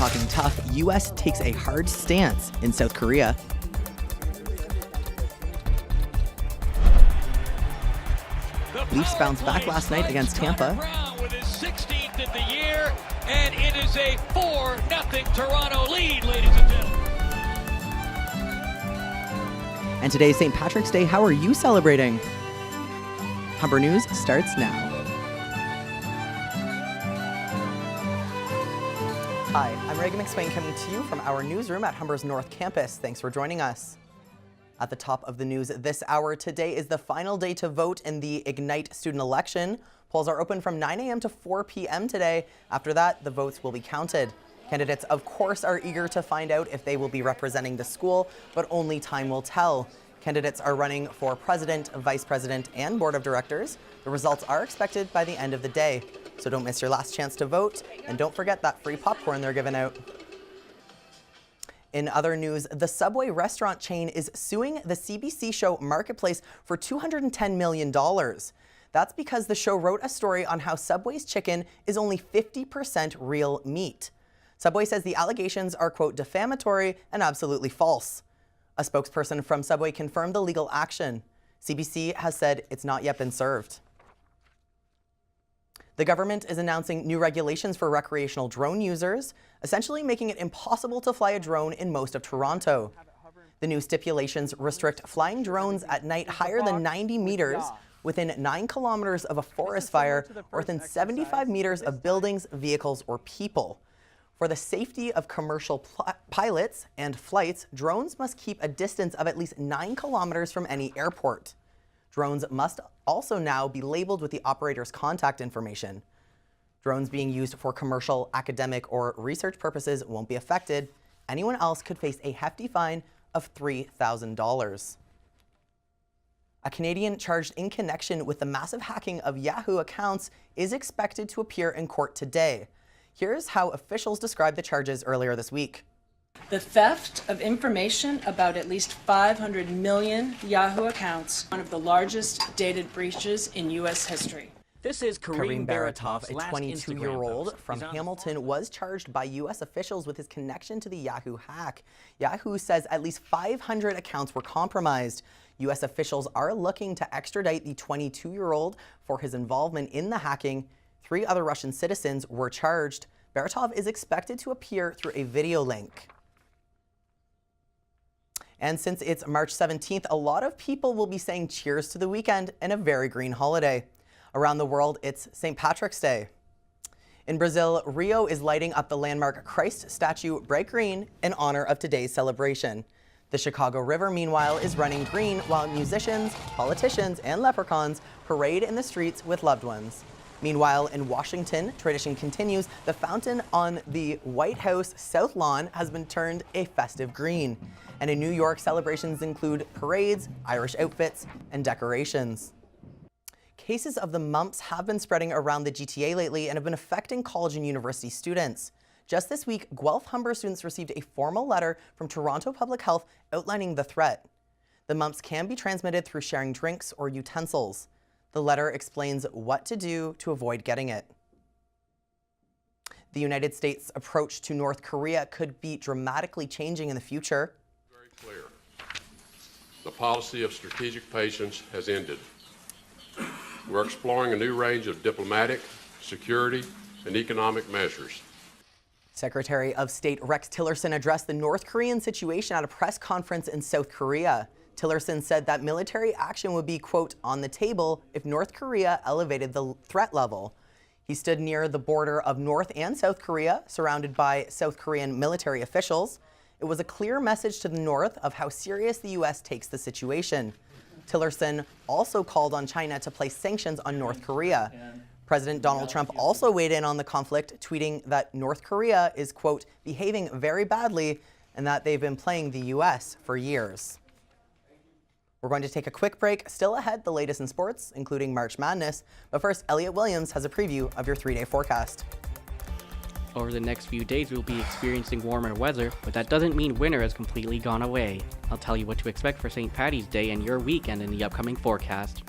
talking tough, U.S. takes a hard stance in South Korea. Leafs bounced back last night against Tampa. With his 16th of the year, and it is a 4-0 Toronto lead, ladies and gentlemen. And today is St. Patrick's Day. How are you celebrating? Humber News starts now. Hi, I'm Reagan McSwain coming to you from our newsroom at Humber's North Campus. Thanks for joining us. At the top of the news this hour, today is the final day to vote in the Ignite student election. Polls are open from 9 a.m. to 4 p.m. today. After that, the votes will be counted. Candidates, of course, are eager to find out if they will be representing the school, but only time will tell. Candidates are running for president, vice president, and board of directors. The results are expected by the end of the day. So don't miss your last chance to vote, and don't forget that free popcorn they're giving out. In other news, the Subway restaurant chain is suing the CBC show Marketplace for $210 million. That's because the show wrote a story on how Subway's chicken is only 50% real meat. Subway says the allegations are, quote, defamatory and absolutely false. A spokesperson from Subway confirmed the legal action. CBC has said it's not yet been served. The government is announcing new regulations for recreational drone users, essentially making it impossible to fly a drone in most of Toronto. The new stipulations restrict flying drones at night higher than 90 meters, within 9 kilometers of a forest fire, or within 75 meters of buildings, vehicles, or people. For the safety of commercial pilots and flights, drones must keep a distance of at least 9 kilometers from any airport. Drones must also now be labeled with the operator's contact information. Drones being used for commercial, academic, or research purposes won't be affected. Anyone else could face a hefty fine of $3,000. A Canadian charged in connection with the massive hacking of Yahoo accounts is expected to appear in court today. Here's how officials described the charges earlier this week. The theft of information about at least 500 million Yahoo accounts, one of the largest dated breaches in U.S. history. This is Kareem Baratov's a 22-year-old from Hamilton, was charged by U.S. officials with his connection to the Yahoo hack. Yahoo says at least 500 accounts were compromised. U.S. officials are looking to extradite the 22-year-old for his involvement in the hacking. 3 other Russian citizens were charged. Baratov is expected to appear through a video link. And since it's March 17th, a lot of people will be saying cheers to the weekend and a very green holiday. Around the world, it's St. Patrick's Day. In Brazil, Rio is lighting up the landmark Christ statue bright green in honor of today's celebration. The Chicago River, meanwhile, is running green while musicians, politicians, and leprechauns parade in the streets with loved ones. Meanwhile, in Washington, tradition continues. The fountain on the White House South Lawn has been turned a festive green. And in New York, celebrations include parades, Irish outfits, and decorations. Cases of the mumps have been spreading around the GTA lately and have been affecting college and university students. Just this week, Guelph Humber students received a formal letter from Toronto Public Health outlining the threat. The mumps can be transmitted through sharing drinks or utensils. The letter explains what to do to avoid getting it. The United States' approach to North Korea could be dramatically changing in the future. Very clear. The policy of strategic patience has ended. We're exploring a new range of diplomatic, security, and economic measures. Secretary of State Rex Tillerson addressed the North Korean situation at a press conference in South Korea. Tillerson said that military action would be, quote, on the table if North Korea elevated the threat level. He stood near the border of North and South Korea, surrounded by South Korean military officials. It was a clear message to the North of how serious the U.S. takes the situation. Tillerson also called on China to place sanctions on North Korea. President Donald Trump also weighed in on the conflict, tweeting that North Korea is, quote, behaving very badly and that they've been playing the U.S. for years. We're going to take a quick break. Still ahead, the latest in sports, including March Madness. But first, Elliot Williams has a preview of your 3-day forecast. Over the next few days, we'll be experiencing warmer weather, but that doesn't mean winter has completely gone away. I'll tell you what to expect for St. Paddy's Day and your weekend in the upcoming forecast.